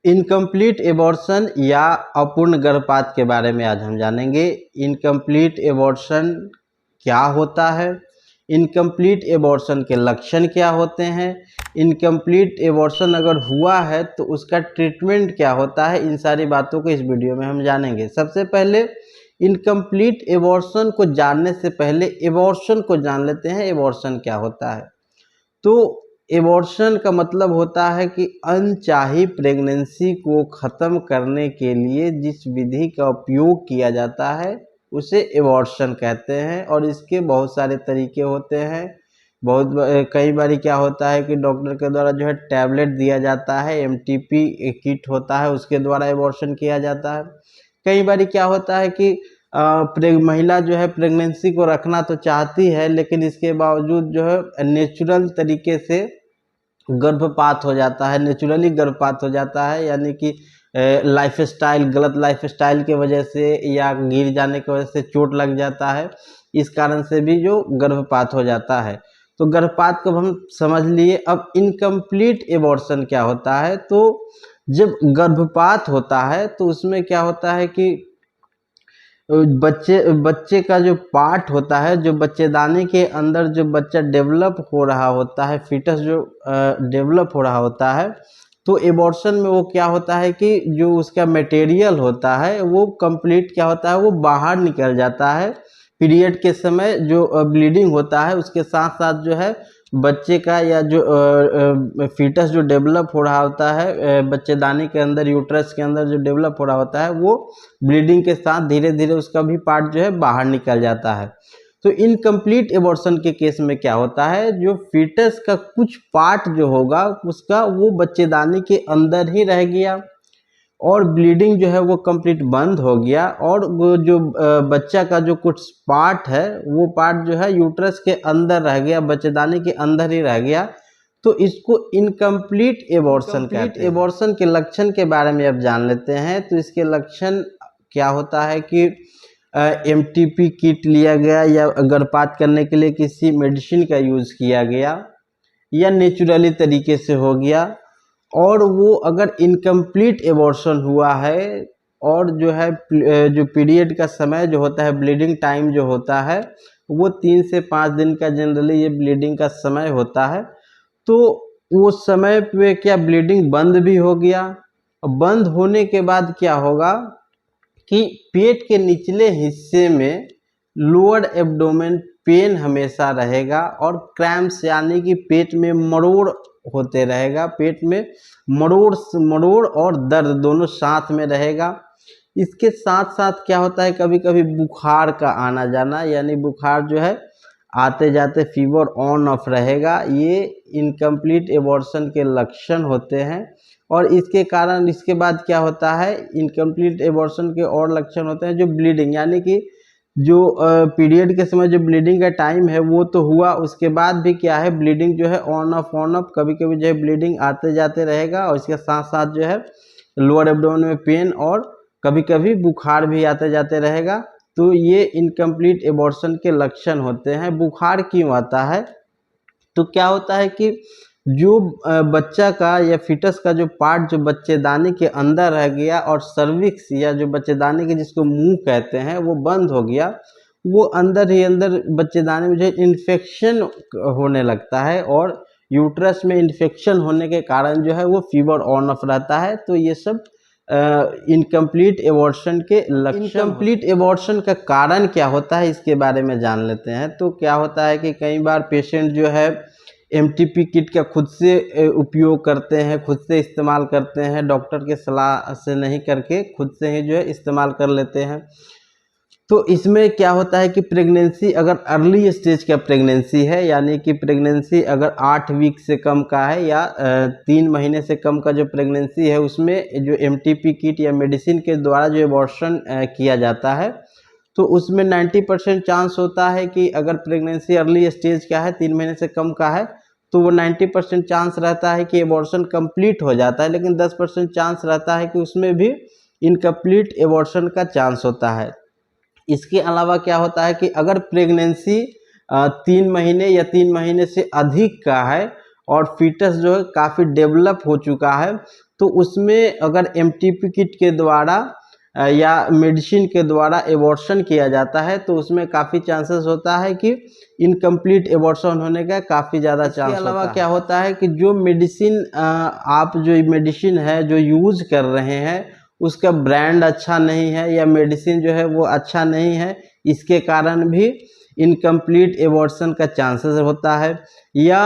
Incomplete abortion या अपूर्ण गर्भपात के बारे में आज हम जानेंगे। इनकम्प्लीट एबॉर्शन क्या होता है, इनकम्प्लीट एबॉर्शन के लक्षण क्या होते हैं, इनकम्प्लीट एबॉर्शन अगर हुआ है तो उसका ट्रीटमेंट क्या होता है, इन सारी बातों को इस वीडियो में हम जानेंगे। सबसे पहले इनकम्प्लीट एबॉर्शन को जानने से पहले एबॉर्शन को जान लेते हैं। एबॉर्शन क्या होता है? तो एबॉर्शन का मतलब होता है कि अनचाही प्रेगनेंसी को ख़त्म करने के लिए जिस विधि का उपयोग किया जाता है उसे एबॉर्शन कहते हैं। और इसके बहुत सारे तरीके होते हैं। कई बार क्या होता है कि डॉक्टर के द्वारा जो है टैबलेट दिया जाता है, एमटीपी किट होता है, उसके द्वारा एबॉर्शन किया जाता है। कई बार क्या होता है कि महिला जो है प्रेगनेंसी को रखना तो चाहती है, लेकिन इसके बावजूद जो है नेचुरल तरीके से गर्भपात हो जाता है, नेचुरली गर्भपात हो जाता है, यानी कि लाइफस्टाइल, गलत लाइफस्टाइल के वजह से या गिर जाने की वजह से चोट लग जाता है, इस कारण से भी जो गर्भपात हो जाता है। तो गर्भपात को हम समझ लिए। अब इनकम्प्लीट एबॉर्शन क्या होता है? तो जब गर्भपात होता है तो उसमें क्या होता है कि बच्चे का जो पार्ट होता है, जो बच्चेदानी के अंदर जो बच्चा डेवलप हो रहा होता है, फीटस जो डेवलप हो रहा होता है, तो एबॉर्शन में वो क्या होता है कि जो उसका मटेरियल होता है वो कंप्लीट क्या होता है, वो बाहर निकल जाता है। पीरियड के समय जो ब्लीडिंग होता है उसके साथ साथ जो है बच्चे का या जो फीटस जो डेवलप हो रहा होता है बच्चेदानी के अंदर, यूट्रस के अंदर जो डेवलप हो रहा होता है, वो ब्लीडिंग के साथ धीरे धीरे उसका भी पार्ट जो है बाहर निकल जाता है। तो इनकम्प्लीट एबॉर्शन के केस में क्या होता है, जो फीटस का कुछ पार्ट जो होगा उसका वो बच्चेदानी के अंदर ही रह गया और ब्लीडिंग जो है वो कंप्लीट बंद हो गया, और वो जो बच्चा का जो कुछ पार्ट है वो पार्ट जो है यूट्रस के अंदर रह गया, बच्चेदानी के अंदर ही रह गया। तो इसको इनकम्प्लीट एबॉर्शन कहते हैं। एबॉर्शन के लक्षण के बारे में अब जान लेते हैं। तो इसके लक्षण क्या होता है कि एमटीपी किट लिया गया या गर्भपात करने के लिए किसी मेडिसिन का यूज़ किया गया या नेचुरली तरीके से हो गया, और वो अगर इनकम्प्लीट एबॉर्शन हुआ है और जो है जो पीरियड का समय जो होता है, ब्लीडिंग टाइम जो होता है वो 3 से 5 दिन का जनरली ये ब्लीडिंग का समय होता है। तो वो समय पे क्या ब्लीडिंग बंद भी हो गया। बंद होने के बाद क्या होगा कि पेट के निचले हिस्से में लोअर एब्डोमेन पेन हमेशा रहेगा और क्रैम्प्स यानी कि पेट में मरोड़ होते रहेगा। पेट में मरोड़ और दर्द दोनों साथ में रहेगा। इसके साथ साथ क्या होता है, कभी कभी बुखार का आना जाना, यानी बुखार जो है आते जाते फीवर ऑन ऑफ रहेगा। ये इनकम्प्लीट एबॉर्शन के लक्षण होते हैं। और इसके कारण इसके बाद क्या होता है, इनकम्प्लीट एबॉर्शन के और लक्षण होते हैं जो ब्लीडिंग, यानी कि जो पीरियड के समय जो ब्लीडिंग का टाइम है वो तो हुआ, उसके बाद भी क्या है ब्लीडिंग जो है ऑन ऑफ कभी कभी जो है ब्लीडिंग आते जाते रहेगा, और इसके साथ साथ जो है लोअर एब्डोमेन में पेन और कभी कभी बुखार भी आते जाते रहेगा। तो ये इनकम्प्लीट एबॉर्शन के लक्षण होते हैं। बुखार क्यों आता है? तो क्या होता है कि जो बच्चा का या फीटस का जो पार्ट जो बच्चेदानी के अंदर रह गया और सर्विक्स या जो बच्चेदानी के जिसको मुंह कहते हैं वो बंद हो गया, वो अंदर ही अंदर बच्चेदानी में जो इन्फेक्शन होने लगता है, और यूट्रस में इन्फेक्शन होने के कारण जो है वो फीवर ऑन ऑफ रहता है। तो ये सब इनकम्प्लीट एबॉर्शन के लक्षण। इनकम्प्लीट एबॉर्शन का कारण क्या होता है इसके बारे में जान लेते हैं। तो क्या होता है कि कई बार पेशेंट जो है एमटीपी किट का खुद से उपयोग करते हैं, खुद से इस्तेमाल करते हैं, डॉक्टर के सलाह से नहीं करके खुद से ही जो है इस्तेमाल कर लेते हैं। तो इसमें क्या होता है कि प्रेगनेंसी अगर अर्ली स्टेज का प्रेगनेंसी है, यानी कि प्रेगनेंसी अगर 8 वीक से कम का है या 3 महीने से कम का जो प्रेगनेंसी है, उसमें जो एमटीपी किट या मेडिसिन के द्वारा जो एबॉर्शन किया जाता है, तो उसमें 90% चांस होता है कि अगर प्रेगनेंसी अर्ली स्टेज का है, 3 महीने से कम का है, तो वो 90% चांस रहता है कि एबॉर्शन कंप्लीट हो जाता है, लेकिन 10% चांस रहता है कि उसमें भी इनकम्प्लीट एबॉर्शन का चांस होता है। इसके अलावा क्या होता है कि अगर प्रेगनेंसी 3 महीने या 3 महीने से अधिक का है और फीटस जो है काफ़ी डेवलप हो चुका है, तो उसमें अगर एमटीपी किट के द्वारा या मेडिसिन के द्वारा एबॉर्शन किया जाता है तो उसमें काफ़ी चांसेस होता है कि इनकम्प्लीट एबॉर्शन होने का काफ़ी ज़्यादा चांस होता है। इसके अलावा क्या होता है कि जो मेडिसिन आप जो मेडिसिन है जो यूज़ कर रहे हैं उसका ब्रांड अच्छा नहीं है या मेडिसिन जो है वो अच्छा नहीं है, इसके कारण भी इनकम्प्लीट एबॉर्शन का चांसेस होता है। या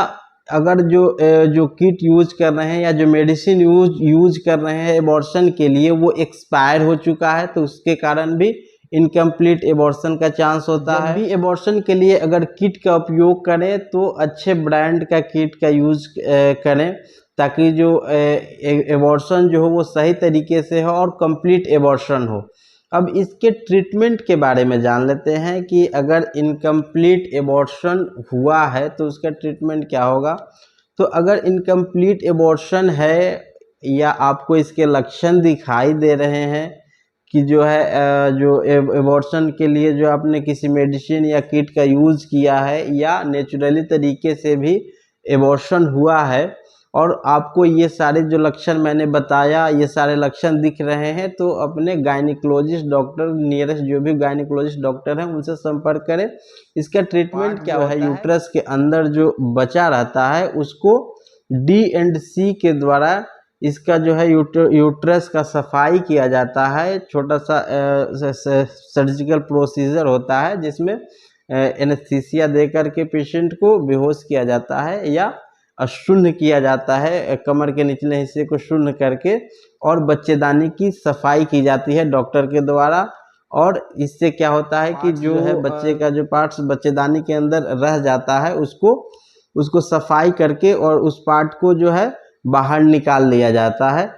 अगर जो किट यूज कर रहे हैं या जो मेडिसिन यूज कर रहे हैं एबॉर्शन के लिए वो एक्सपायर हो चुका है तो उसके कारण भी इनकम्प्लीट एबॉर्शन का चांस होता है। जब भी एबॉर्शन के लिए अगर किट का उपयोग करें तो अच्छे ब्रांड का किट का यूज करें ताकि जो एबॉर्शन जो हो वो सही तरीके से हो और कंप्लीट एबॉर्शन हो। अब इसके ट्रीटमेंट के बारे में जान लेते हैं कि अगर इनकम्प्लीट एबॉर्शन हुआ है तो उसका ट्रीटमेंट क्या होगा। तो अगर इनकम्प्लीट एबॉर्शन है या आपको इसके लक्षण दिखाई दे रहे हैं कि जो है जो एबॉर्शन के लिए जो आपने किसी मेडिसिन या किट का यूज़ किया है या नेचुरली तरीके से भी एबॉर्शन हुआ है और आपको ये सारे जो लक्षण मैंने बताया ये सारे लक्षण दिख रहे हैं तो अपने गायनिकोलॉजिस्ट डॉक्टर नियरेस्ट जो भी गायनिकोलॉजिस्ट डॉक्टर हैं उनसे संपर्क करें। इसका ट्रीटमेंट क्या है, यूट्रस के अंदर जो बचा रहता है उसको D&C के द्वारा इसका जो है यूट्रस का सफाई किया जाता है। छोटा सा सर्जिकल प्रोसीजर होता है जिसमें एनेस्थीसिया दे करके पेशेंट को बेहोश किया जाता है या शून्य किया जाता है, कमर के निचले हिस्से को शून्य करके और बच्चेदानी की सफाई की जाती है डॉक्टर के द्वारा। और इससे क्या होता है कि जो है बच्चे का जो पार्ट्स बच्चेदानी के अंदर रह जाता है उसको सफाई करके और उस पार्ट को जो है बाहर निकाल लिया जाता है।